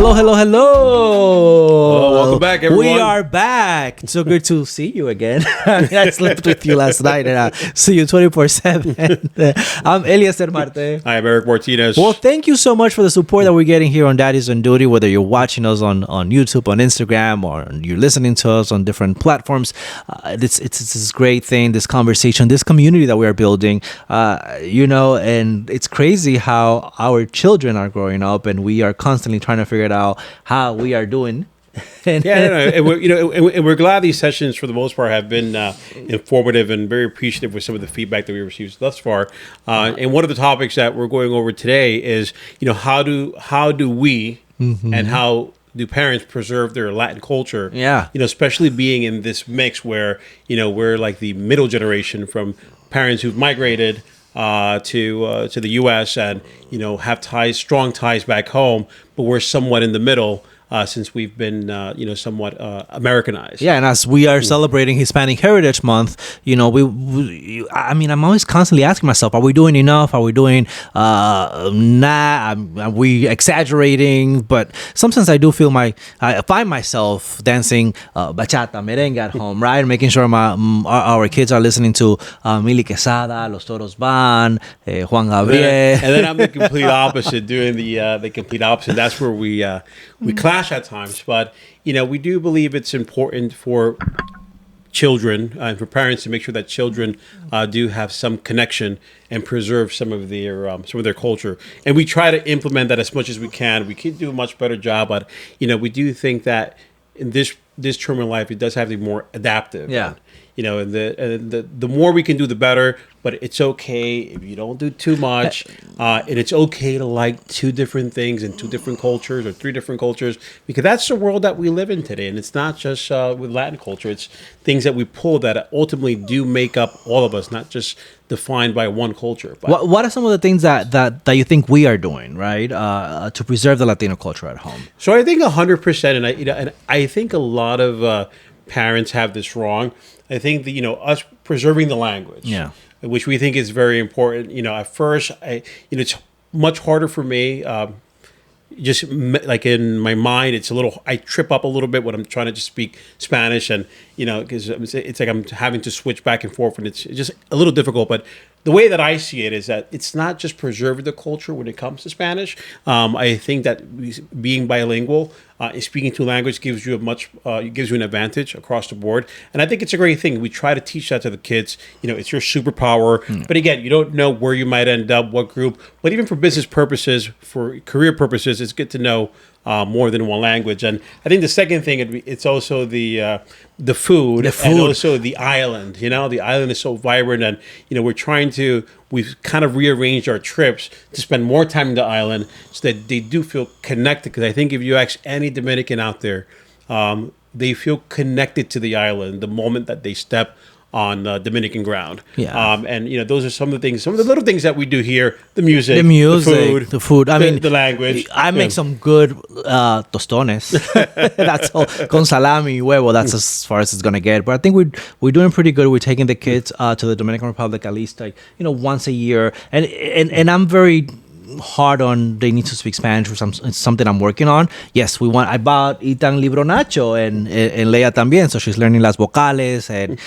Hello, hello, hello. Welcome back, everyone. We are back. It's so good to see you again. I slept with you last night and I see you 24/7. I'm Eliezer Marte. Hi, I'm Eric Martinez. Well, thank you so much for the support that we're getting here on Daddies on Duty, whether you're watching us on YouTube, on Instagram, or you're listening to us on different platforms. It's this great thing, this conversation, this community that we are building, and it's crazy how our children are growing up and we are constantly trying to figure out how we are doing. And we're glad these sessions, for the most part, have been informative and very appreciative with some of the feedback that we received thus far. And one of the topics that we're going over today is, how do we and how do parents preserve their Latin culture? Yeah. Especially being in this mix where we're like the middle generation from parents who've migrated to the U.S. and have strong ties back home, but we're somewhat in the middle. Since we've been, somewhat Americanized. Yeah, and as we are celebrating Hispanic Heritage Month, I'm always constantly asking myself, are we doing enough? Are we doing not? Are we exaggerating? But sometimes I do feel I find myself dancing bachata, merengue at home, right? Making sure our kids are listening to Mili Quesada, Los Toros Van, Juan Gabriel. And then I'm the complete opposite, doing the complete opposite. That's where we clash at times, but we do believe it's important for children and for parents to make sure that children do have some connection and preserve some of their culture, and we try to implement that as much as we can. We can do a much better job, but we do think that in this term in life, it does have to be more adaptive. Yeah. And the more we can do, the better. But it's okay if you don't do too much, and it's okay to like two different things and two different cultures or three different cultures, because that's the world that we live in today. And it's not just with Latin culture; it's things that we pull that ultimately do make up all of us, not just defined by one culture. But what are some of the things that you think we are doing, right, to preserve the Latino culture at home? So I think 100%, and I think a lot of parents have this wrong. I think that us preserving the language, which we think is very important. At first, it's much harder for me. Just like in my mind, I trip up a little bit when I'm trying to just speak Spanish, and because it's like I'm having to switch back and forth, and it's just a little difficult. But the way that I see it is that it's not just preserving the culture when it comes to Spanish. I think that being bilingual, speaking two languages gives you an advantage across the board, and I think it's a great thing. We try to teach that to the kids. It's your superpower. But again, you don't know where you might end up, what group. But even for business purposes, for career purposes, it's good to know more than one language. And I think the second thing, it's also the food, and also the island. The island is so vibrant, and we've kind of rearranged our trips to spend more time in the island so that they do feel connected. Because I think if you ask any Dominican out there, they feel connected to the island the moment that they step on Dominican ground. Yeah. And those are some of the little things that we do here: the music, the food. I mean, the language. I make some good tostones. That's all. Con salami, huevo. That's as far as it's gonna get. But I think we're doing pretty good. We're taking the kids to the Dominican Republic at least once a year, and I'm very hard on they need to speak Spanish, or it's something I'm working on. Yes, I bought Itan Libro Nacho and Leia también, so she's learning las vocales and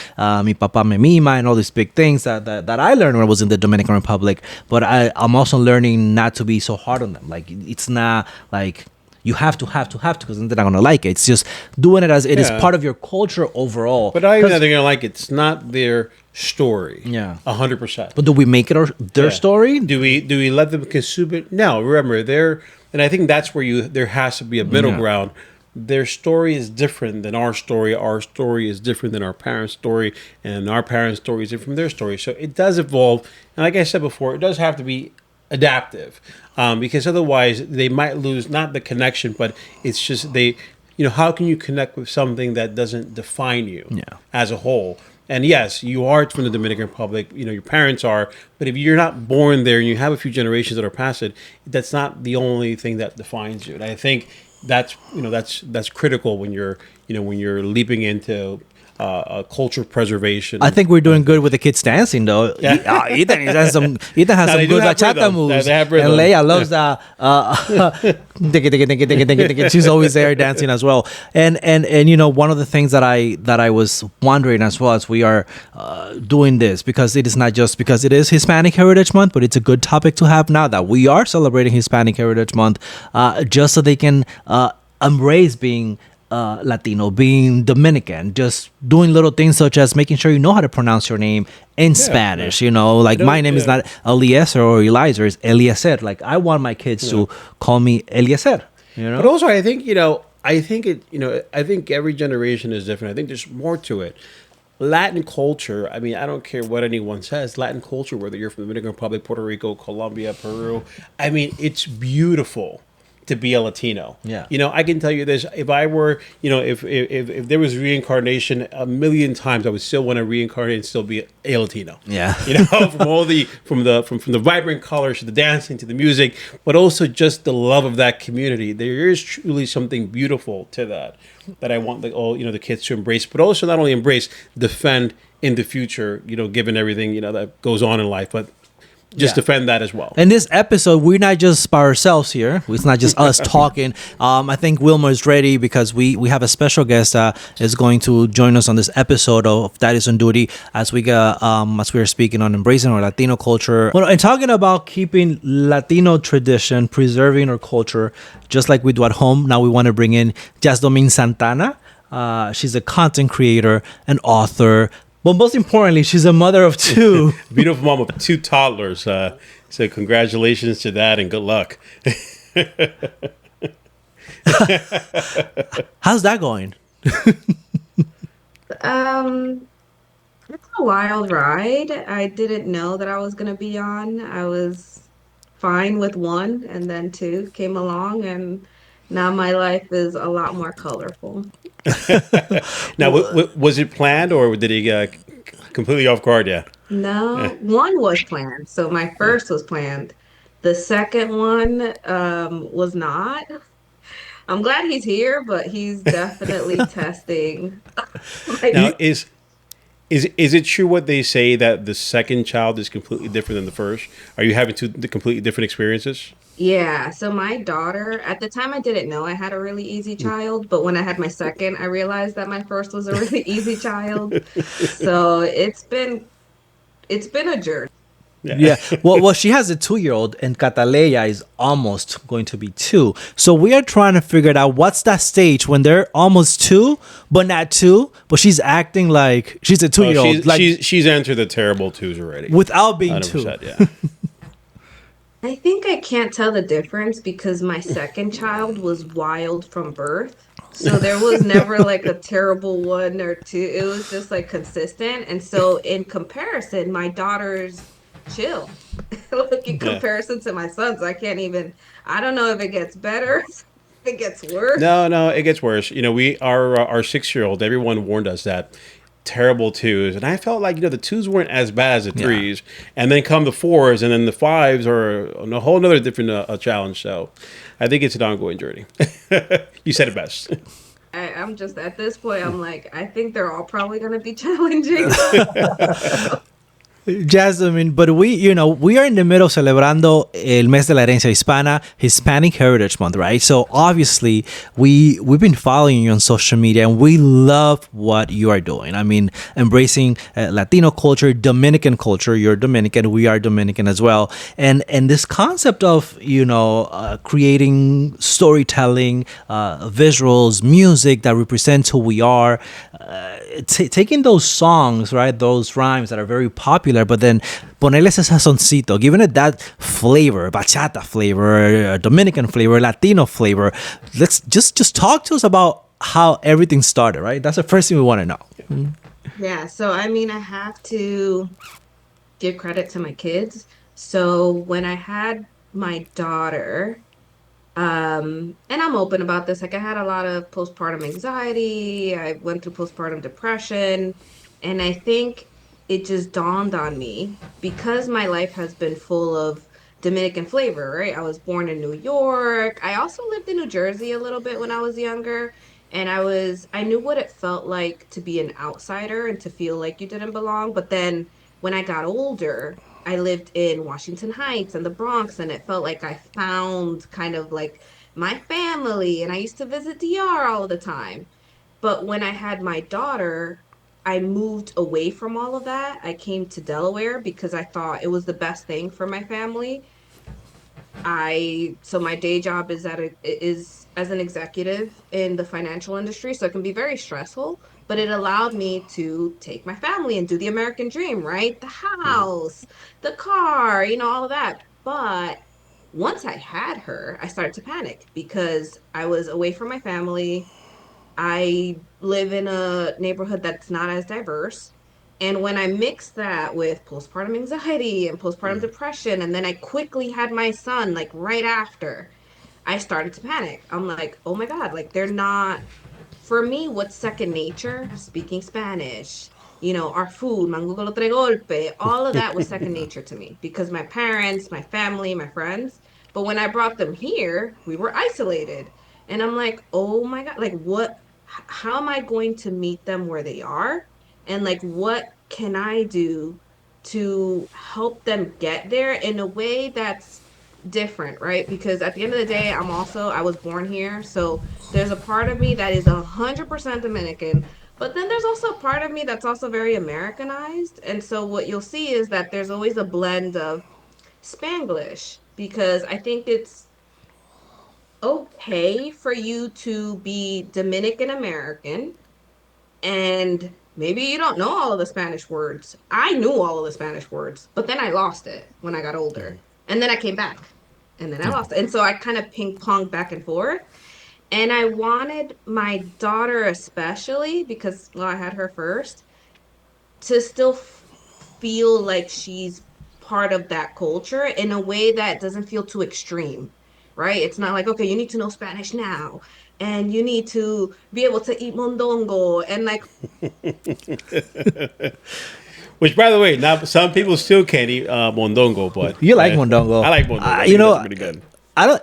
mi papá me mima and all these big things that I learned when I was in the Dominican Republic. But I'm also learning not to be so hard on them. Like, it's not like you have to, because then they're not going to like it. It's just doing it as it is part of your culture overall. But I even know they're going to like it. It's not their story. Yeah. 100%. But do we make it their story? Do we let them consume it? No. Remember, and I think that's where there has to be a middle ground. Their story is different than our story. Our story is different than our parents' story, and our parents' story is different from their story. So it does evolve. And like I said before, it does have to be adaptive, because otherwise they might lose not the connection, but it's just how can you connect with something that doesn't define you as a whole? And yes, you are from the Dominican Republic, your parents are, but if you're not born there and you have a few generations that are past it, that's not the only thing that defines you. And I think that's critical when you're leaping into culture preservation. I think we're doing good with the kids dancing, though. Ethan has some good bachata moves, and Leia loves the. She's always there dancing as well. And one of the things that I was wondering as well as we are doing this, because it is not just because it is Hispanic Heritage Month, but it's a good topic to have now that we are celebrating Hispanic Heritage Month, just so they can embrace being Latino, being Dominican, just doing little things such as making sure you know how to pronounce your name in Spanish. Like my name is not Eliezer or Eliezer, it's Eliezer. Like I want my kids to call me Eliezer. But also, I think I think every generation is different. I think there's more to it. Latin culture, I mean, I don't care what anyone says, Latin culture, whether you're from the Dominican Republic, Puerto Rico, Colombia, Peru, I mean, it's beautiful to be a Latino. Yeah. I can tell you this, if I were, if there was reincarnation a million times, I would still want to reincarnate and still be a Latino. Yeah. From all from the vibrant colors to the dancing to the music, but also just the love of that community. There is truly something beautiful to that I want the kids to embrace, but also not only embrace, defend in the future, given everything, that goes on in life, but just defend that as well. In this episode, we're not just by ourselves here. It's not just us talking. I think Wilma is ready because we have a special guest that is going to join us on this episode of Daddies on Duty as we are speaking on embracing our Latino culture. Well, and talking about keeping Latino tradition, preserving our culture, just like we do at home. Now we want to bring in Jasdomine Santana. She's a content creator, an author. But most importantly, she's a mother of two. Beautiful mom of two toddlers. So congratulations to that and good luck. How's that going? It's a wild ride. I didn't know that I was going to be on. I was fine with one, and then two came along, and now my life is a lot more colorful. Now, was it planned or did he completely off guard? Yeah. No, one was planned. So my first was planned. The second one was not. I'm glad he's here, but he's definitely testing. Now, is it true what they say that the second child is completely different than the first? Are you having two completely different experiences? Yeah, so my daughter, at the time I didn't know I had a really easy child, but when I had my second, I realized that my first was a really easy child. So it's been a journey. Yeah. Well, she has a 2-year-old, and Cataleya is almost going to be 2. So we are trying to figure out what's that stage when they're almost 2, but not 2, but she's acting like she's a 2-year-old. She's entered the terrible 2s already. Without being 2. Yeah. I think I can't tell the difference because my second child was wild from birth. So there was never like a terrible 1 or 2. It was just like consistent. And so in comparison, my daughter's chill. Like in comparison to my son's, I don't know if it gets better, if it gets worse. No, it gets worse. Our 6-year-old, everyone warned us that terrible 2s, and I felt like the 2s weren't as bad as the 3s, and then come the 4s, and then the 5s are a whole another different challenge. So I think it's an ongoing journey. You said it best. I'm just at this point, I'm like, I think they're all probably going to be challenging. Jasmine, but we are in the middle celebrando el mes de la herencia hispana, Hispanic Heritage Month, right? So obviously we've been following you on social media and we love what you are doing. I mean, embracing Latino culture, Dominican culture. You're Dominican, we are Dominican as well. And this concept of, creating storytelling, visuals, music that represents who we are, taking those songs, right? Those rhymes that are very popular, but then ponerle ese sazoncito, giving it that flavor, bachata flavor, Dominican flavor, Latino flavor. Let's just talk to us about how everything started, right? That's the first thing we want to know. Yeah, so I mean, I have to give credit to my kids. So when I had my daughter, and I'm open about this, like I had a lot of postpartum anxiety, I went through postpartum depression, and I think it just dawned on me because my life has been full of Dominican flavor, right? I was born in New York. I also lived in New Jersey a little bit when I was younger. and I knew what it felt like to be an outsider and to feel like you didn't belong. But then when I got older, I lived in Washington Heights and the Bronx, and it felt like I found kind of like my family, and I used to visit DR all the time. But when I had my daughter, I moved away from all of that. I came to Delaware because I thought it was the best thing for my family. So my day job is as an executive in the financial industry, so it can be very stressful, but it allowed me to take my family and do the American dream, right? The Mhm. house, the car, all of that. But once I had her, I started to panic because I was away from my family. I live in a neighborhood that's not as diverse. And when I mixed that with postpartum anxiety and postpartum Mhm. depression, and then I quickly had my son like right after, I started to panic. I'm like, oh my God, like they're not, for me, what's second nature? Speaking Spanish, our food, mango con los tres golpe, all of that was second nature to me because my parents, my family, my friends. But when I brought them here, we were isolated. And I'm like, oh my God, like how am I going to meet them where they are? And like, what can I do to help them get there in a way that's different, right? Because at the end of the day, I was born here. So there's a part of me that is 100% Dominican, but then there's also a part of me that's also very Americanized. And so what you'll see is that there's always a blend of Spanglish because I think it's okay for you to be Dominican American and maybe you don't know all of the Spanish words. I knew all of the Spanish words, but then I lost it when I got older. And then I came back and then I Yeah. lost it. And so I kind of ping ponged back and forth. And I wanted my daughter, especially because, well, I had her first, to still feel like she's part of that culture in a way that doesn't feel too extreme, right? It's not like, okay, you need to know Spanish now and you need to be able to eat mondongo and like, Which, by the way, now some people still can't eat mondongo, but You like mondongo. I like mondongo. I You think that's know, pretty good. I don't.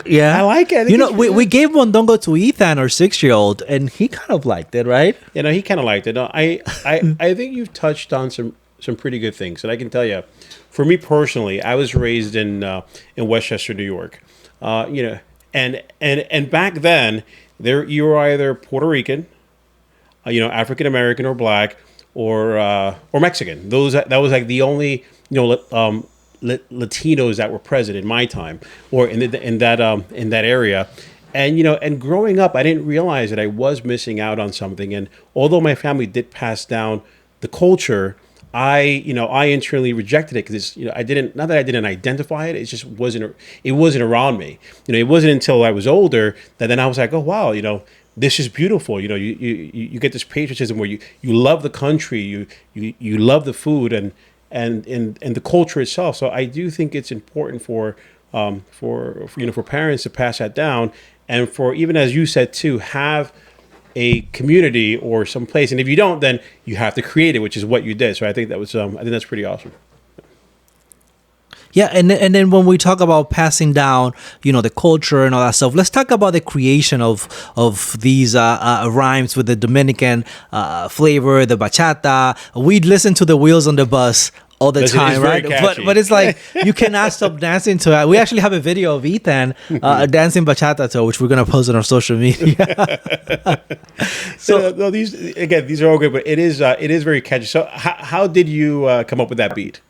I Yeah. like it. I think it's pretty We good. gave mondongo to Ethan, our 6-year-old, and he kind of liked it, right? He kind of liked it. No, I think you've touched on some pretty good things, and I can tell you, for me personally, I was raised in Westchester, New York. You know, and back then, there you were either Puerto Rican, African American or black, or Mexican. That was like the only Latinos that were present in my time, or in that area. And and growing up, I didn't realize that I was missing out on something. And although my family did pass down the culture, I internally rejected it because I didn't, not that I didn't identify it, it just wasn't around me. It wasn't until I was older that then I was like, oh wow, this is beautiful. You get this patriotism where you love the country, you love the food and the culture itself. So I do think it's important for parents to pass that down, and for, even as you said too, have a community or some place. And if you don't, then you have to create it, which is what you did. So I think I think that's pretty awesome. Yeah, and then when we talk about passing down, the culture and all that stuff, let's talk about the creation of these rhymes with the Dominican flavor, the bachata. We listen to the Wheels on the Bus all the Listen, it's time, very right? catchy. But it's like you cannot stop dancing to it. We actually have a video of Ethan dancing bachata to, which we're gonna post on our social media. So no, these are all good, but it is very catchy. So how did you come up with that beat?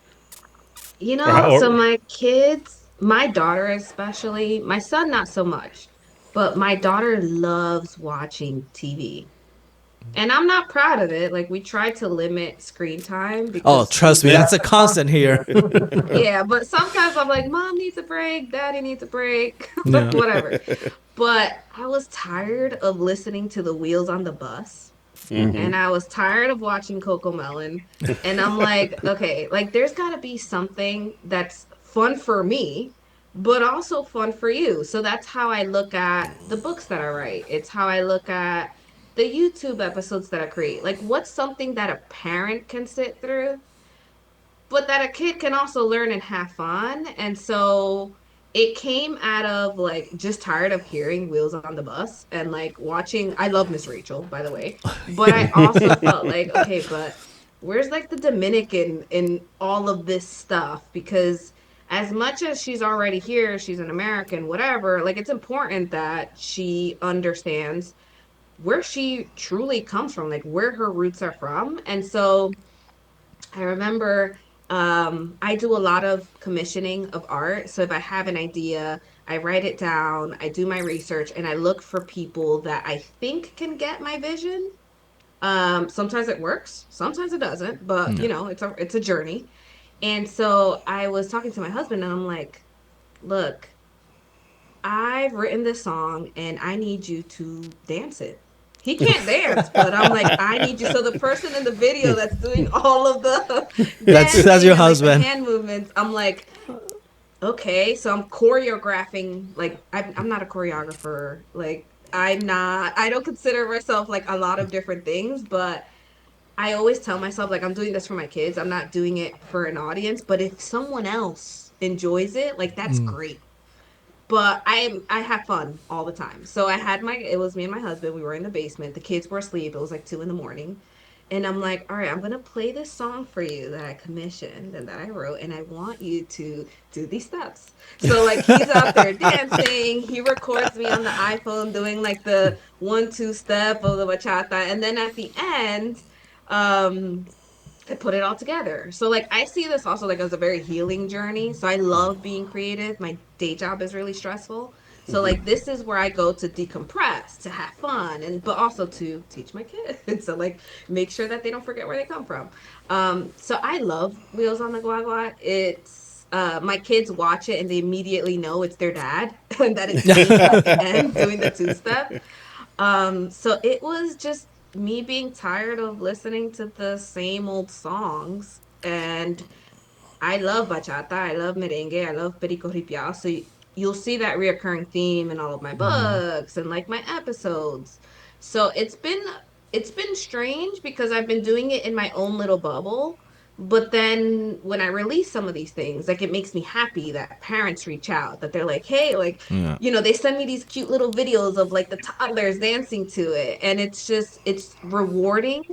so Or my kids, my daughter especially, my son not so much, but my daughter loves watching TV. And I'm not proud of it. Like we try to limit screen time Oh, because we trust me, know that's that's a a cost. constant here. Yeah, but sometimes I'm like, Mom needs a break, Daddy needs a break, Yeah. whatever. But I was tired of listening to the wheels on the bus, and I was tired of watching Coco Melon. And I'm like, okay, like there's got to be something that's fun for me, but also fun for you. So that's how I look at the books that I write. It's how I look at the YouTube episodes that I create. Like, what's something that a parent can sit through, but that a kid can also learn and have fun? And so it came out of like just tired of hearing Wheels on the Bus and like watching. I love Miss Rachel, by the way, but I also felt like, okay, but where's like the Dominican in all of this stuff? Because as much as she's already here, she's an American, whatever, like it's important that she understands where she truly comes from, like where her roots are from. And so I remember I do a lot of commissioning of art. So if I have an idea, I write it down, I do my research, and I look for people that I think can get my vision. Sometimes it works, sometimes it doesn't, but Yeah. you know, it's a journey. And so I was talking to my husband, and I'm like, "Look, I've written this song, and I need you to dance it." He can't dance, but I'm like, I need you. So the person in the video that's doing all of the That's dancing your and like the husband. hand movements, I'm like, okay. So I'm choreographing. Like, I'm not a choreographer. Like, I don't consider myself like a lot of different things, but I always tell myself, like, I'm doing this for my kids. I'm not doing it for an audience. But if someone else enjoys it, like, that's great. But I have fun all the time. So I had my it was me and my husband. We were in the basement. The kids were asleep. It was like 2 in the morning. And I'm like, all right, I'm gonna play this song for you that I commissioned and that I wrote, and I want you to do these steps. So like he's out there dancing, he records me on the iPhone doing like the 1-2 step of the bachata, and then at the end, um I put it all together. So like I see this also like as a very healing journey. So I love being creative. My day job is really stressful. So like this is where I go to decompress, to have fun, and but also to teach my kids. So like make sure that they don't forget where they come from. So I love Wheels on the Guagua. It's my kids watch it and they immediately know it's their dad and that it's me at the end doing the two step. So it was just me being tired of listening to the same old songs. And I love bachata, I love merengue, I love perico ripiao. So you'll see that reoccurring theme in all of my books and like my episodes. So it's been strange because I've been doing it in my own little bubble. But then when I release some of these things, like it makes me happy that parents reach out, that they're like, hey, like, Yeah. they send me these cute little videos of like the toddlers dancing to it. And it's rewarding.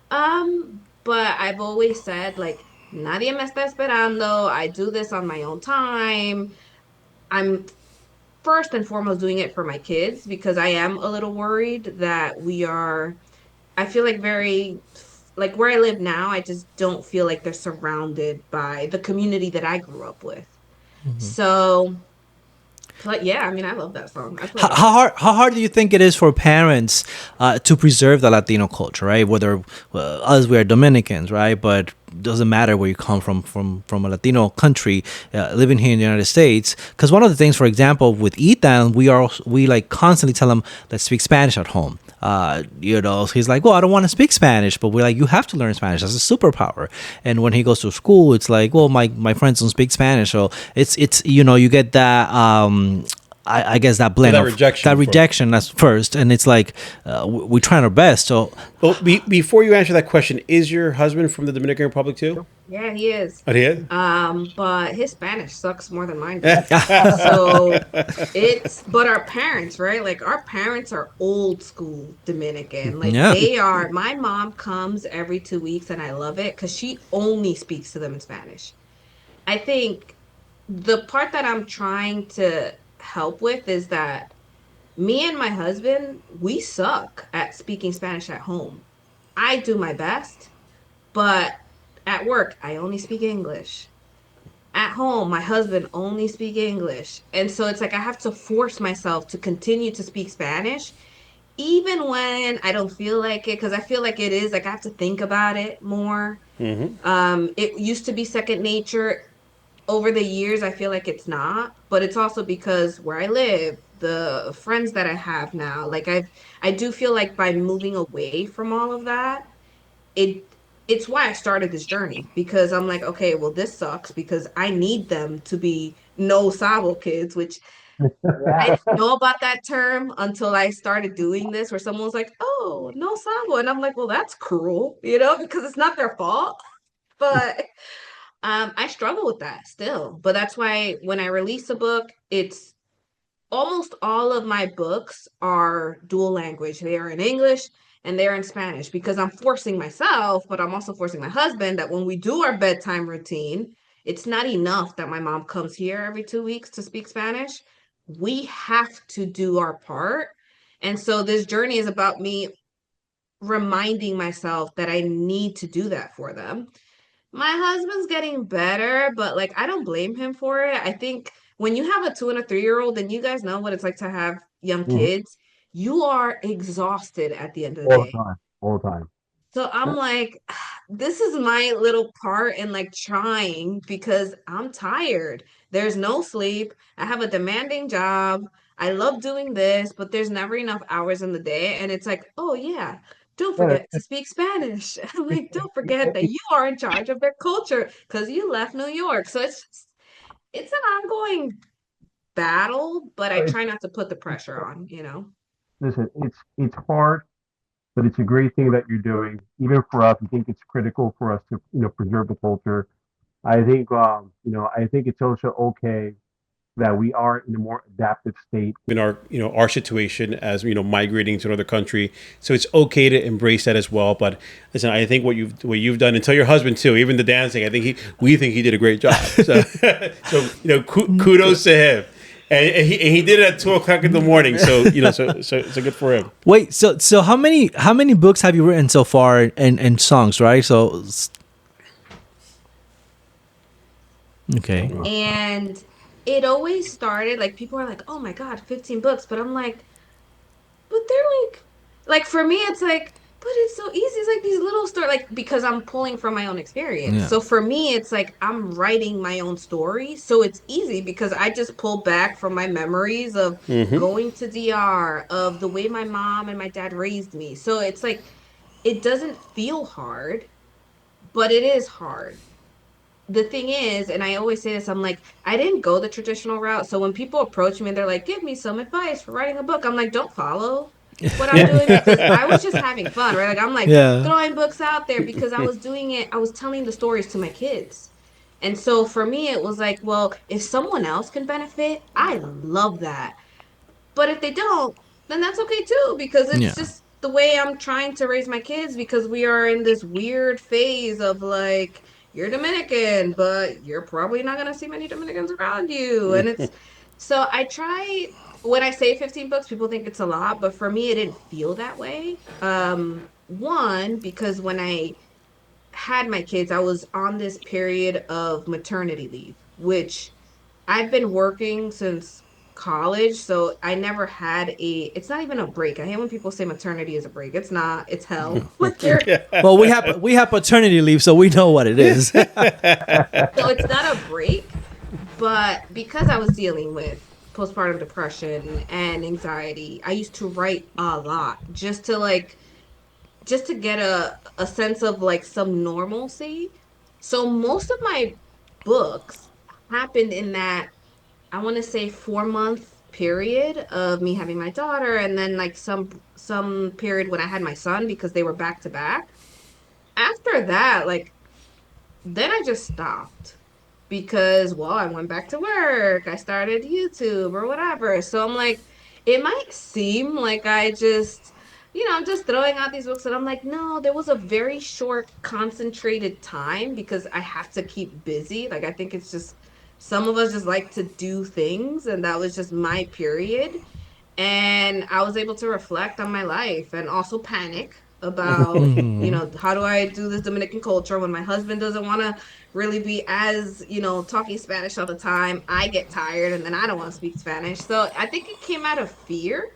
But I've always said, like, nadie me está esperando. I do this on my own time. I'm first and foremost doing it for my kids because I am a little worried that I feel like like where I live now, I just don't feel like they're surrounded by the community that I grew up with. So, but yeah, I mean, I love that song. I play it all. How hard do you think it is for parents to preserve the Latino culture, right? Whether us we are Dominicans, right? But doesn't matter where you come from a Latino country, living here in the United States. Because one of the things, for example, with Ethan, we like constantly tell him, let's speak Spanish at home. So he's like, well, I don't want to speak Spanish, but we're like, you have to learn Spanish. That's a superpower. And when he goes to school, it's like, well, my friends don't speak Spanish, so it's you get that. I guess that blend That of rejection that for- rejection as first, and it's like we're trying our best. So Well, before you answer that question, is your husband from the Dominican Republic too? Yeah, he is. Oh, he is? But his Spanish sucks more than mine does. So but our parents, right? Like our parents are old school Dominican. Like yeah, my mom comes every 2 weeks and I love it because she only speaks to them in Spanish. I think the part that I'm trying to help with is that me and my husband, we suck at speaking Spanish at home. I do my best, but at work, I only speak English. At home, my husband only speak English. And so it's like I have to force myself to continue to speak Spanish even when I don't feel like it because I feel like it is like I have to think about it more. It used to be second nature. Over the years, I feel like it's not, but it's also because where I live, the friends that I have now, like I do feel like by moving away from all of that, it it's why I started this journey because I'm like, okay, well, this sucks because I need them to be no sabo kids, which I didn't know about that term until I started doing this, where someone was like, oh, no sabo. And I'm like, well, that's cruel, because it's not their fault. But I struggle with that still, but that's why when I release a book, it's almost all of my books are dual language. They are in English and they're in Spanish because I'm forcing myself, but I'm also forcing my husband that when we do our bedtime routine, it's not enough that my mom comes here every 2 weeks to speak Spanish. We have to do our part. And so this journey is about me reminding myself that I need to do that for them. My husband's getting better, but like I don't blame him for it. I think when you have a 2 and a 3-year-old, and you guys know what it's like to have young Mhm. kids, you are exhausted at the end of the All the day. time, all the time. So I'm like, this is my little part in like trying because I'm tired. There's no sleep. I have a demanding job. I love doing this, but there's never enough hours in the day. And it's like, oh yeah, don't Yeah, forget to speak Spanish. I'm it, like, don't it, forget that it, you are in charge of their culture because you left New York. So it's an ongoing battle, but I it, try not to put the pressure on, you know? listen, it's hard, but it's a great thing that you're doing. Even for us, I think it's critical for us to preserve the culture. I think it's also okay that we are in a more adaptive state. In our our situation as migrating to another country, so it's okay to embrace that as well. But listen, I think what you've done, and tell your husband too, even the dancing, I think we think he did a great job. So so kudos to him. And he did it at 2 o'clock in the morning. So so good for him. Wait, so how many books have you written so far and songs, right? So okay. And it always started like people are like, oh my God, 15 books. But I'm like, but they're like for me, it's like, but it's so easy. It's like these little stories, like because I'm pulling from my own experience. Yeah. So for me, it's like I'm writing my own story. So it's easy because I just pull back from my memories of going to DR, of the way my mom and my dad raised me. So it's like it doesn't feel hard, but it is hard. The thing is, and I always say this, I'm like, I didn't go the traditional route. So when people approach me and they're like, give me some advice for writing a book, I'm like, don't follow what I'm doing because I was just having fun, right? Like I'm like Yeah. throwing books out there because I was doing it, I was telling the stories to my kids. And so for me, it was like, well, if someone else can benefit, I love that. But if they don't, then that's okay too, because it's Yeah. just the way I'm trying to raise my kids because we are in this weird phase of like, you're Dominican, but you're probably not going to see many Dominicans around you. And it's so I try when I say 15 books, people think it's a lot, but for me, it didn't feel that way. One, because when I had my kids, I was on this period of maternity leave, which I've been working since college, so I never had it's not even a break. I hate when people say maternity is a break. It's not, it's hell. Like you're, Well, we have paternity leave, so we know what it is. so it's not a break, but because I was dealing with postpartum depression and anxiety, I used to write a lot just to get a sense of like some normalcy. So most of my books happened in that I want to say 4 month period of me having my daughter and then like some period when I had my son because they were back to back. After that, like then I just stopped because well, I went back to work. I started YouTube or whatever. So I'm like it might seem like I just I'm just throwing out these books and I'm like, no, there was a very short concentrated time because I have to keep busy. Like I think it's just some of us just like to do things and that was just my period. And I was able to reflect on my life and also panic about, how do I do this Dominican culture when my husband doesn't want to really be as, talking Spanish all the time. I get tired and then I don't want to speak Spanish. So I think it came out of fear.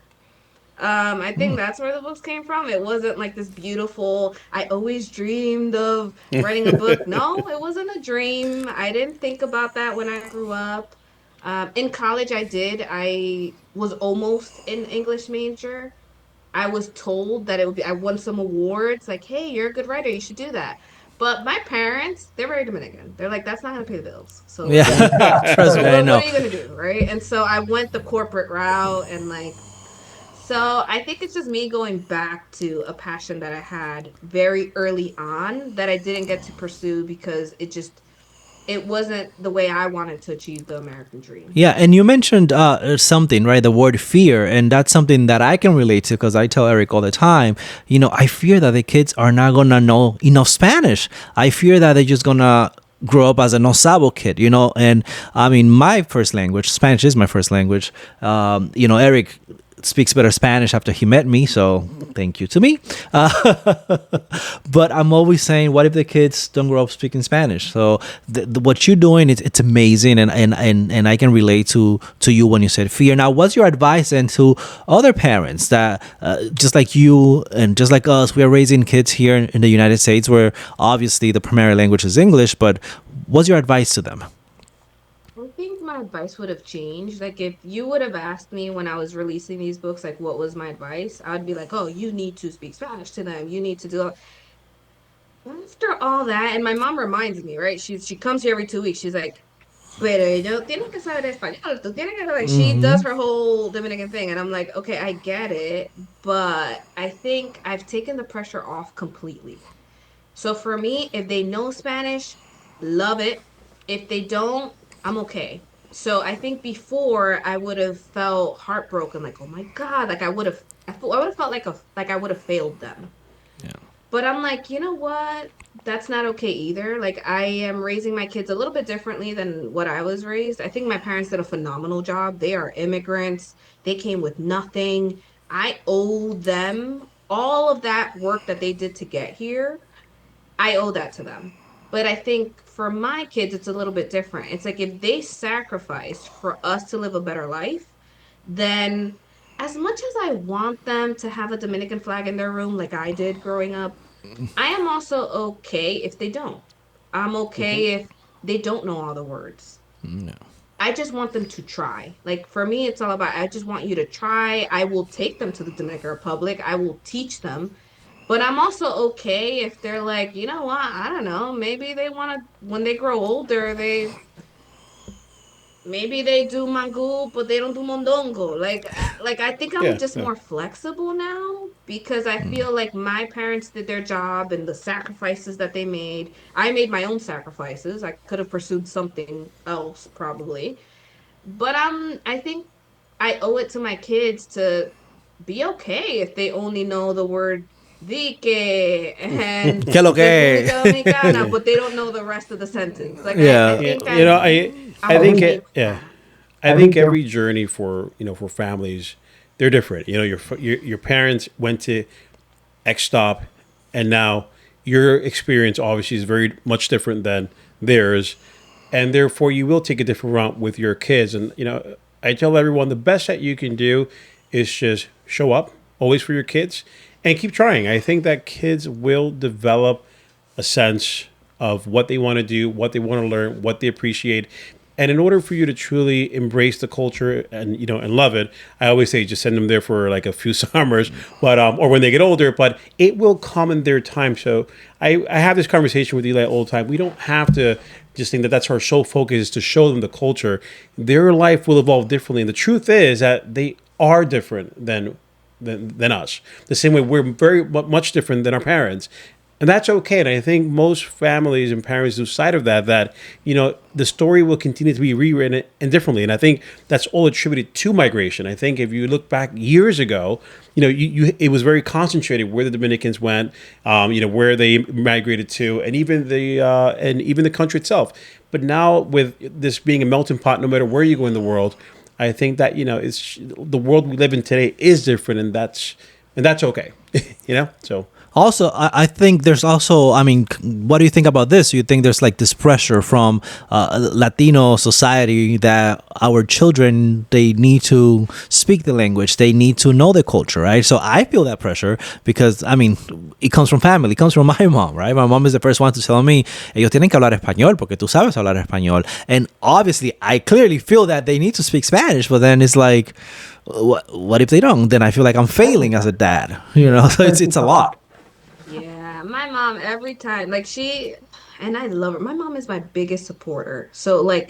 I think that's where the books came from. It wasn't like this beautiful, I always dreamed of writing a book. No, it wasn't a dream. I didn't think about that when I grew up. In college, I did. I was almost an English major. I was told that it would be, I won some awards, like, hey, you're a good writer, you should do that. But my parents, they're very Dominican. They're like, that's not going to pay the bills. So, like, Yeah. Trust me, I what know. are you going to do? Right. And so I went the corporate route and like, so I think it's just me going back to a passion that I had very early on that I didn't get to pursue because it wasn't the way I wanted to achieve the American dream. Yeah, and you mentioned something, right? The word fear, and that's something that I can relate to because I tell Eric all the time. I fear that the kids are not gonna know enough Spanish. I fear that they're just gonna grow up as a no sabo kid, And I mean, my first language, Spanish is my first language. Eric speaks better Spanish after he met me, so thank you to me. But I'm always saying, what if the kids don't grow up speaking Spanish? So what you're doing, it's amazing, and I can relate to you when you said fear. Now, what's your advice then to other parents that just like you and just like us, we are raising kids here in the United States, where obviously the primary language is English, but what's your advice to them? I think my advice would have changed. Like, if you would have asked me when I was releasing these books, like, what was my advice? I'd be like, oh, you need to speak Spanish to them. You need to do all. After all that, and my mom reminds me, right? She comes here every 2 weeks. She's like, pero yo tienes que saber español. Tú tienes que like she does her whole Dominican thing, and I'm like, okay, I get it, but I think I've taken the pressure off completely. So for me, if they know Spanish, love it. If they don't, I'm okay. So I think before I would have felt heartbroken, like, oh my God, like I would have felt like I would have failed them. But I'm like, you know what? That's not okay either. Like, I am raising my kids a little bit differently than what I was raised. I think my parents did a phenomenal job. They are immigrants. They came with nothing. I owe them all of that work that they did to get here. I owe that to them. But I think for my kids, it's a little bit different. It's like if they sacrificed for us to live a better life, then as much as I want them to have a Dominican flag in their room like I did growing up, I am also okay if they don't. I'm okay if they don't know all the words. I just want them to try. Like for me, it's all about I just want you to try. I will take them to the Dominican Republic. I will teach them. But I'm also okay if they're like, you know what? I don't know. Maybe they want to, when they grow older, maybe they do mango, but they don't do mondongo. Like I think I'm Yeah, just yeah. more flexible now because I feel like my parents did their job and the sacrifices that they made. I made my own sacrifices. I could have pursued something else probably. But I think I owe it to my kids to be okay if they only know the word dique and ¿Qué lo que? República Dominicana, Yeah. but they don't know the rest of the sentence. Like I Yeah. Yeah, think I I'm think okay it. with Yeah, that. I I think think there, every journey for for families, they're different. Your parents went to X stop, and now your experience obviously is very much different than theirs, and therefore you will take a different route with your kids. And I tell everyone the best that you can do is just show up always for your kids and keep trying. I think that kids will develop a sense of what they want to do, what they want to learn, what they appreciate. And in order for you to truly embrace the culture and and love it, I always say just send them there for like a few summers, but or when they get older. But it will come in their time. So I have this conversation with Eli all the time. We don't have to just think that that's our sole focus is to show them the culture. Their life will evolve differently, and the truth is that they are different than us. The same way we're very much different than our parents. And that's okay. And I think most families and parents lose sight of that the story will continue to be rewritten and differently. And I think that's all attributed to migration. I think if you look back years ago, it was very concentrated where the Dominicans went, where they migrated to, and even the country itself. But now with this being a melting pot, no matter where you go in the world, I think that it's the world we live in today is different, and that's okay. So. Also, I think there's also, I mean, what do you think about this? You think there's like this pressure from Latino society that our children, they need to speak the language, they need to know the culture, right? So I feel that pressure because, I mean, it comes from family, it comes from my mom, right? My mom is the first one to tell me, ellos tienen que hablar español porque tú sabes hablar español. And obviously, I clearly feel that they need to speak Spanish, but then it's like, what if they don't? Then I feel like I'm failing as a dad, so it's a lot. Yeah, my mom every time, and I love her. My mom is my biggest supporter. So like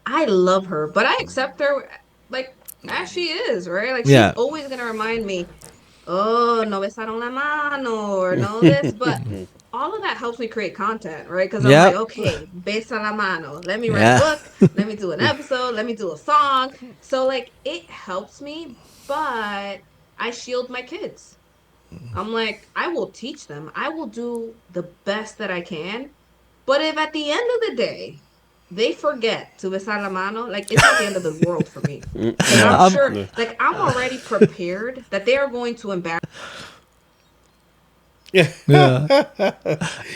I love her, but I accept her like as she is, right? Like she's Yeah. always gonna remind me, oh, no besaron la mano or no this, but all of that helps me create content, right? Because I'm like, okay, Bésame la Mano. Let me write a book. Let me do an episode. Let me do a song. So like it helps me, but I shield my kids. I'm like, I will teach them. I will do the best that I can. But if at the end of the day they forget to besar la mano, like it's not the end of the world for me. Because I'm sure, like I'm already prepared that they are going to embarrass. Yeah.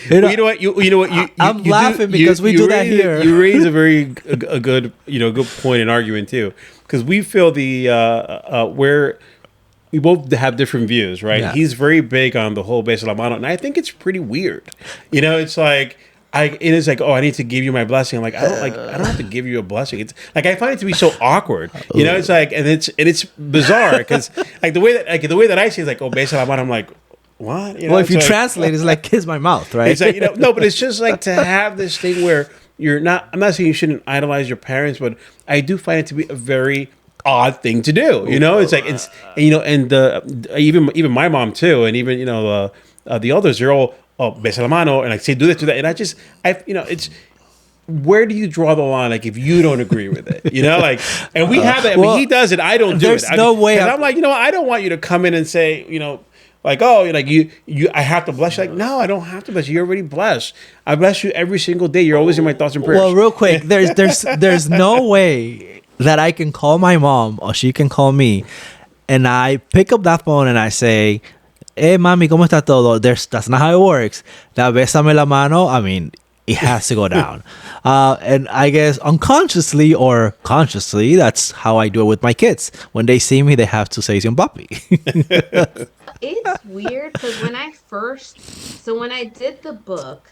You know what? You know what? I'm laughing because we do that here. You raise a very good good point and argument too, because we feel the where we both have different views, right? Yeah. He's very big on the whole Bésame la Mano, and I think it's pretty weird. It's like it is like, oh, I need to give you my blessing. I'm like, I don't have to give you a blessing. It's like I find it to be so awkward. It's like, and it's bizarre because like the way that I see it is like, oh, Bésame la Mano. I'm like, what? Well, if you translate, it's like kiss my mouth, right? It's like, no, but it's just like to have this thing where you're not. I'm not saying you shouldn't idolize your parents, but I do find it to be a very odd thing to do. It's like it's even my mom too, and even the others, they're all besa la mano, and I say do this, do that, and it's where do you draw the line? Like if you don't agree with it, like, and we have it. Well, he does it. I don't do it. There's no way. I'm like, I don't want you to come in and say, like, oh, like you, I have to bless you. Like, no, I don't have to bless you. You're already blessed. I bless you every single day. You're always in my thoughts and prayers. Well, real quick, there's no way that I can call my mom or she can call me, and I pick up that phone and I say, "Hey, mami, ¿cómo está todo?" That's not how it works. That bésame la mano. I mean, it has to go down. And I guess unconsciously or consciously, that's how I do it with my kids. When they see me, they have to say "un papi." It's weird because when I did the book,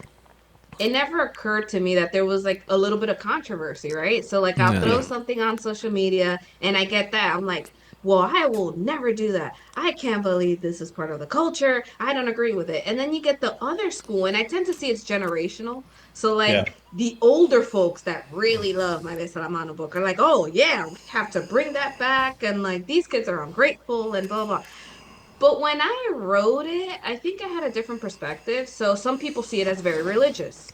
it never occurred to me that there was like a little bit of controversy, right? So like I'll throw something on social media and I get that. I'm like, well, I will never do that. I can't believe this is part of the culture. I don't agree with it. And then you get the other school, and I tend to see it's generational. So like the older folks that really love my Besa la Mano book are like, oh yeah, we have to bring that back. And like these kids are ungrateful and blah, blah. But when I wrote it, I think I had a different perspective. So some people see it as very religious,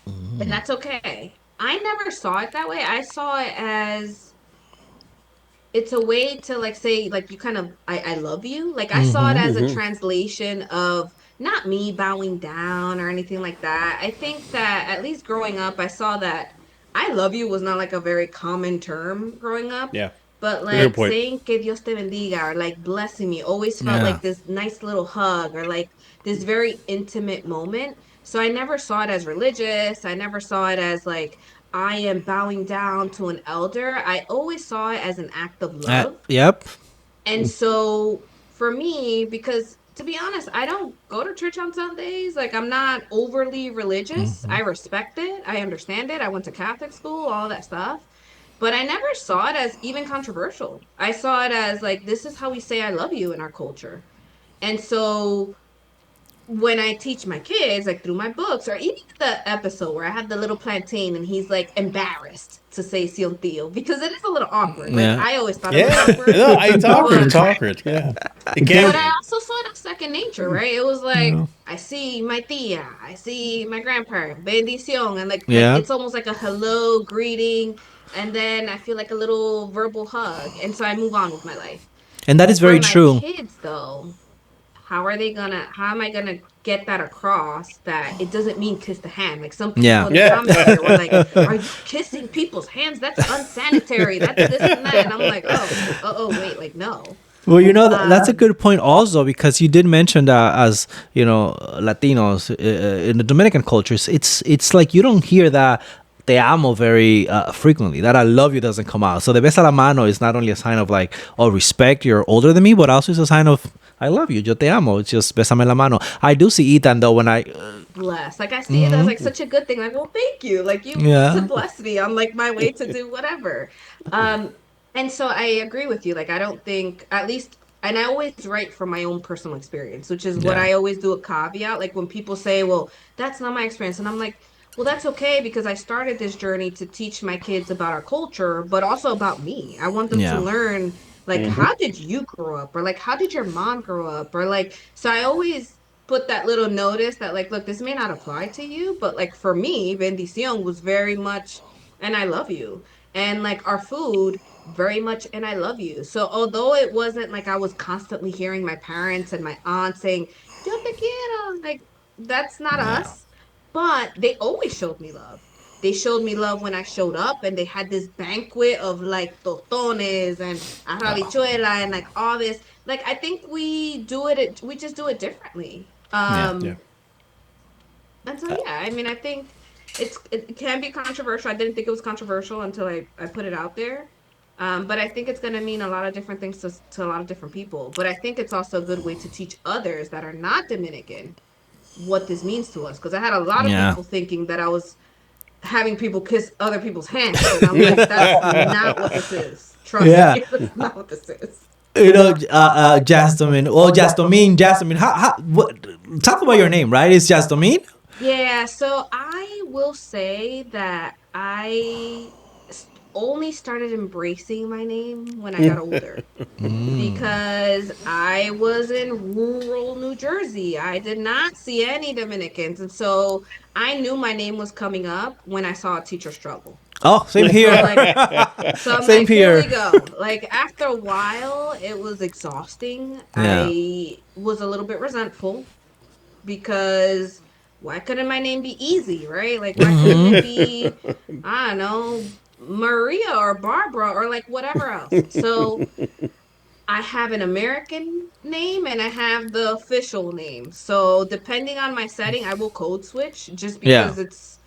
and that's okay. I never saw it that way. I saw it as it's a way to like say like you kind of I love you. Like I saw it as a translation of not me bowing down or anything like that. I think that at least growing up, I saw that I love you was not like a very common term growing up. Yeah. But like saying que Dios te bendiga or like blessing me always felt like this nice little hug or like this very intimate moment. So I never saw it as religious. I never saw it as like I am bowing down to an elder. I always saw it as an act of love. Yep. And so for me, because to be honest, I don't go to church on Sundays. Like I'm not overly religious. I respect it. I understand it. I went to Catholic school, all that stuff. But I never saw it as even controversial. I saw it as like, this is how we say I love you in our culture. And so when I teach my kids, like through my books, or even the episode where I have the little plantain and he's like embarrassed to say "sí un tío" because it is a little awkward. Like I always thought it was awkward. No, it's awkward. It's awkward. Yeah. But I also saw it as second nature, right? It was like I see my tia, I see my grandparent, bendición, and like it's almost like a hello greeting, and then I feel like a little verbal hug, and so I move on with my life. And that is very true. Kids, though. How am I gonna get that across that it doesn't mean kiss the hand? Like some people in the comments were like, are you kissing people's hands? That's unsanitary. That's this and that. And I'm like, wait, like no. Well, that's a good point also, because you did mention that as, Latinos in the Dominican cultures, it's like you don't hear that te amo very frequently. That I love you doesn't come out. So the besa la mano is not only a sign of like, oh, respect, you're older than me, but also it's a sign of I love you, yo te amo. It's just bésame la mano. I do see Ethan though when I bless. Like I see it as like such a good thing. Like, well, thank you. Like you to bless me on like my way to do whatever. And so I agree with you. Like I don't think, at least, and I always write from my own personal experience, which is what I always do a caveat. Like when people say, well, that's not my experience, and I'm like, well, that's okay, because I started this journey to teach my kids about our culture, but also about me. I want them to learn. Like, how did you grow up? Or, like, how did your mom grow up? Or, like, so I always put that little notice that like, look, this may not apply to you, but like for me, bendición was very much, and I love you. And like our food, very much, and I love you. So although it wasn't like I was constantly hearing my parents and my aunt saying, yo te quiero, like that's not Yeah. us, but they always showed me love. They showed me love when I showed up, and they had this banquet of like tostones and arrabichuela and like all this. Like I think we do it. We just do it differently. Yeah. Yeah. And so yeah, I mean, I think it can be controversial. I didn't think it was controversial until I put it out there. But I think it's going to mean a lot of different things to a lot of different people. But I think it's also a good way to teach others that are not Dominican what this means to us. Because I had a lot of Yeah. people thinking that I was having people kiss other people's hands. And I'm like, that's not what this is. Trust Yeah. me, that's not what this is. Jasmine. Well, Jasmine. What? Talk about your name, right? It's Jasmine. Yeah, so I will say that only started embracing my name when I got older because I was in rural New Jersey. I did not see any Dominicans. And so I knew my name was coming up when I saw a teacher struggle. Oh, same So here. like so I'm Same like, here here. we go. Like after a while, it was exhausting. Yeah. I was a little bit resentful because why couldn't my name be easy, right? Like why couldn't it be, I don't know, Maria or Barbara or like whatever else? So I have an American name and I have the official name. So depending on my setting, I will code switch just Yeah. because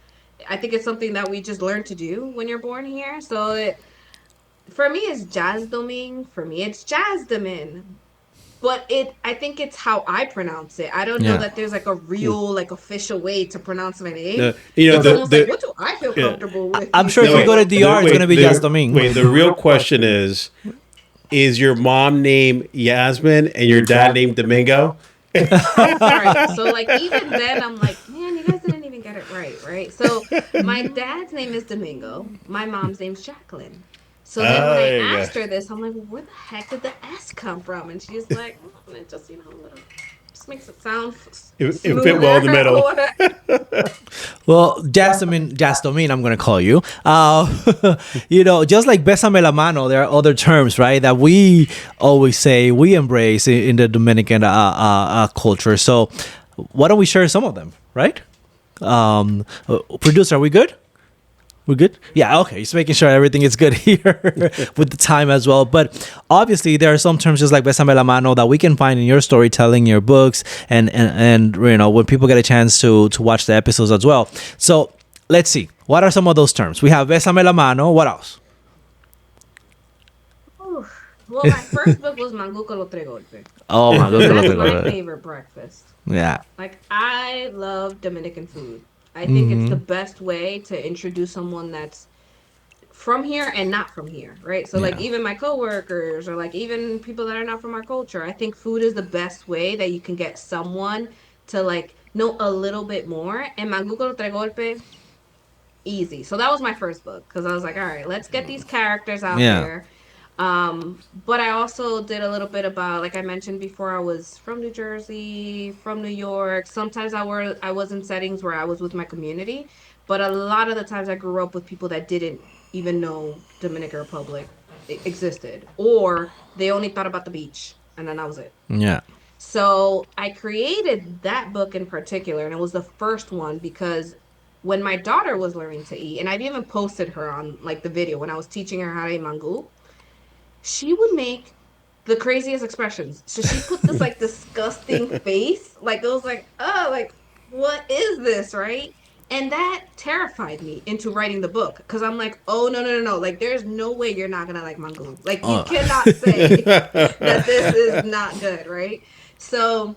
I think it's something that we just learn to do when you're born here. So for me, it's Jasdomine. For me, it's Jasmine. But I think it's how I pronounce it. I don't know Yeah. that there's like a real, like official way to pronounce my name. No, So it's almost like, the what do I feel yeah. comfortable with? I'm sure if No, you go to DR, it's wait, gonna be Jasmine. Wait, the real question is your mom named Yasmin and your dad named Domingo? Right. So like even then, I'm like, man, you guys didn't even get it right, right? So my dad's name is Domingo. My mom's name's Jacqueline. So then when I There you asked go. her this, I'm like, well, where the heck did the S come from? And she's like, it just, a little, just makes it sound It smoother. fit well in the middle. Well, Jasmine, I'm gonna call you. Just like Bésame la Mano, there are other terms, right, that we always say, we embrace in the Dominican culture. So, why don't we share some of them, right? Producer, are we good? We're good? Yeah, okay. Just making sure everything is good here with the time as well. But obviously, there are some terms just like Bésame la Mano that we can find in your storytelling, your books, and when people get a chance to watch the episodes as well. So let's see. What are some of those terms? We have Bésame la Mano. What else? Well, my first book was Mango con los tres golpes. Oh, my That's my God. favorite breakfast. Yeah. Like, I love Dominican food. I think it's the best way to introduce someone that's from here and not from here, right? So, like, even my coworkers or, like, even people that are not from our culture, I think food is the best way that you can get someone to, like, know a little bit more. And Mango con los tres golpes, easy. So that was my first book because I was like, all right, let's get these characters out Yeah. there. But I also did a little bit about, like I mentioned before, I was from New Jersey, from New York. Sometimes I was in settings where I was with my community, but a lot of the times I grew up with people that didn't even know Dominican Republic existed, or they only thought about the beach, and then that was it. Yeah. So I created that book in particular, and it was the first one because when my daughter was learning to eat, and I've even posted her on like the video when I was teaching her how to eat mango, she would make the craziest expressions. So she put this like disgusting face, like it was like, oh, like what is this, right? And that terrified me into writing the book because I'm like, oh no, like there's no way you're not gonna like mango. Like you cannot say that this is not good, right? So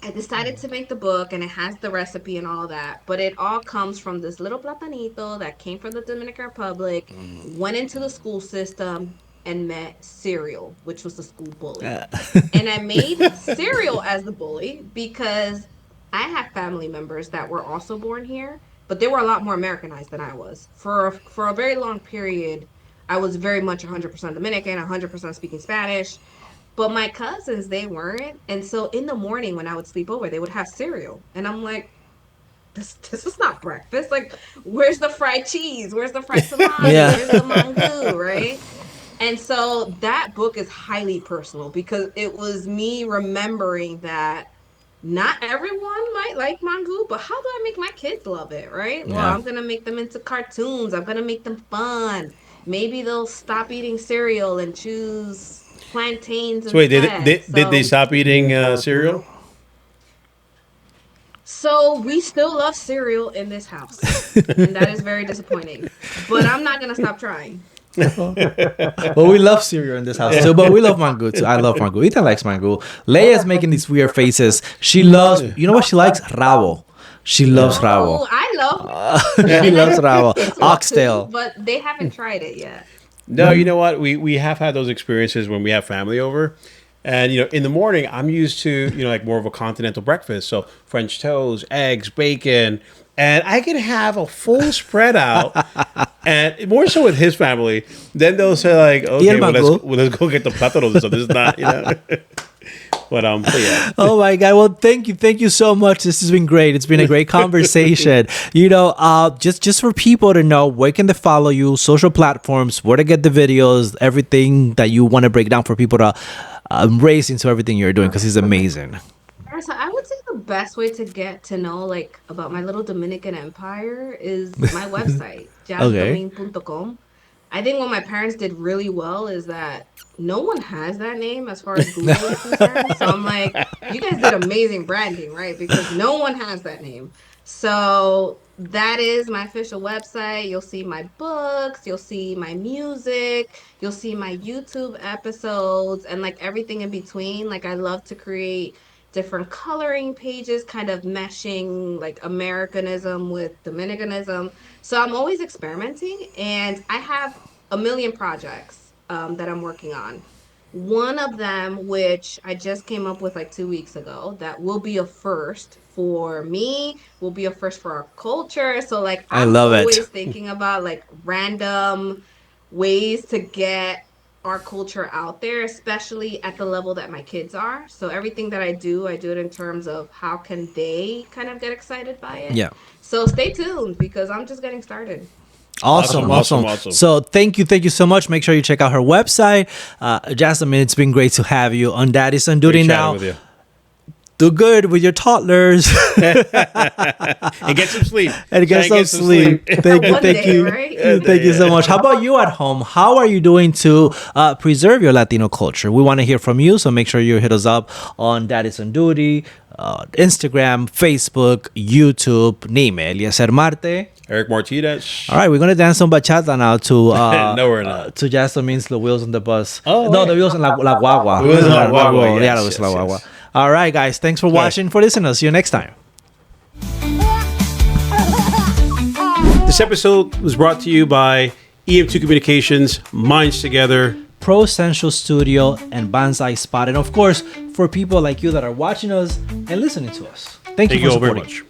I decided to make the book and it has the recipe and all that, but it all comes from this little platanito that came from the Dominican Republic, went into the school system and met Cereal, which was the school bully. And I made Cereal as the bully because I have family members that were also born here, but they were a lot more Americanized than I was. For a very long period, I was very much 100% Dominican, 100% speaking Spanish. But my cousins, they weren't. And so in the morning when I would sleep over, they would have cereal. And I'm like, this is not breakfast. Like, where's the fried cheese? Where's the fried salami? Yeah. Where's the mango, right? And so that book is highly personal because it was me remembering that not everyone might like mango, but how do I make my kids love it, right? Well, Yeah. I'm gonna make them into cartoons. I'm gonna make them fun. Maybe they'll stop eating cereal and choose plantains So wait, instead. did they stop eating cereal? So we still love cereal in this house, and that is very disappointing. But I'm not gonna stop trying. Well, we love cereal in this house too, but we love mango too. I love mango. Ethan likes mango. Leia's making these weird faces. She loves, you know what she likes? Rabo. She loves rabo. Oh, I love. She loves rabo. It's Oxtail. but they haven't tried it yet. No, you know what? We have had those experiences when we have family over. And, in the morning, I'm used to, like more of a continental breakfast. So French toast, eggs, bacon. And I can have a full spread out. And more so with his family. Then they'll say like, okay, let's go get the plátanos. So this is not, But yeah. Oh my God. Well, thank you so much. This has been great. It's been a great conversation. Just for people to know, where can they follow you, social platforms, where to get the videos, everything that you want to break down for people to embrace into everything you're doing, because it's amazing. So I would say the best way to get to know like about my little Dominican empire is my website, Okay. jasdomine.com. I think what my parents did really well is that no one has that name as far as Google is concerned. So I'm like, you guys did amazing branding, right? Because no one has that name. So that is my official website. You'll see my books, you'll see my music, you'll see my YouTube episodes, and like everything in between. Like I love to create different coloring pages, kind of meshing like Americanism with Dominicanism. So I'm always experimenting, and I have a million projects that I'm working on. One of them, which I just came up with like 2 weeks ago, that will be a first for me, will be a first for our culture. So, like, I I'm love it. always thinking about like random ways to get our culture out there, especially at the level that my kids are. So, everything that I do it in terms of how can they kind of get excited by it. Yeah. So, stay tuned because I'm just getting started. Awesome. So thank you so much. Make sure you check out her website. Jasmine, it's been great to have you on Daddies on Duty Great chatting now. with you. Do good with your toddlers And get some sleep. and get Try some sleep. Thank you, One thank day, you, right? thank you so much. How about you at home? How are you doing to preserve your Latino culture? We want to hear from you, so make sure you hit us up on Daddies on Duty, Instagram, Facebook, YouTube, name it, Eliezer Marte. Eric Martinez. All right, we're gonna dance some bachata now to No, we're not. to Jasmine's The Wheels on the Bus. Oh, no, yeah. the wheels on la guagua. Wheels on la guagua, Yeah, yes, the wheels on la yes, guagua. yes. All right, guys, thanks for watching, for listening. See you next time. This episode was brought to you by EM2 Communications, Minds Together, Pro Essential Studio, and Banzai Spot, and of course for people like you that are watching us and listening to us. Thank you Thank you for all very supporting. much.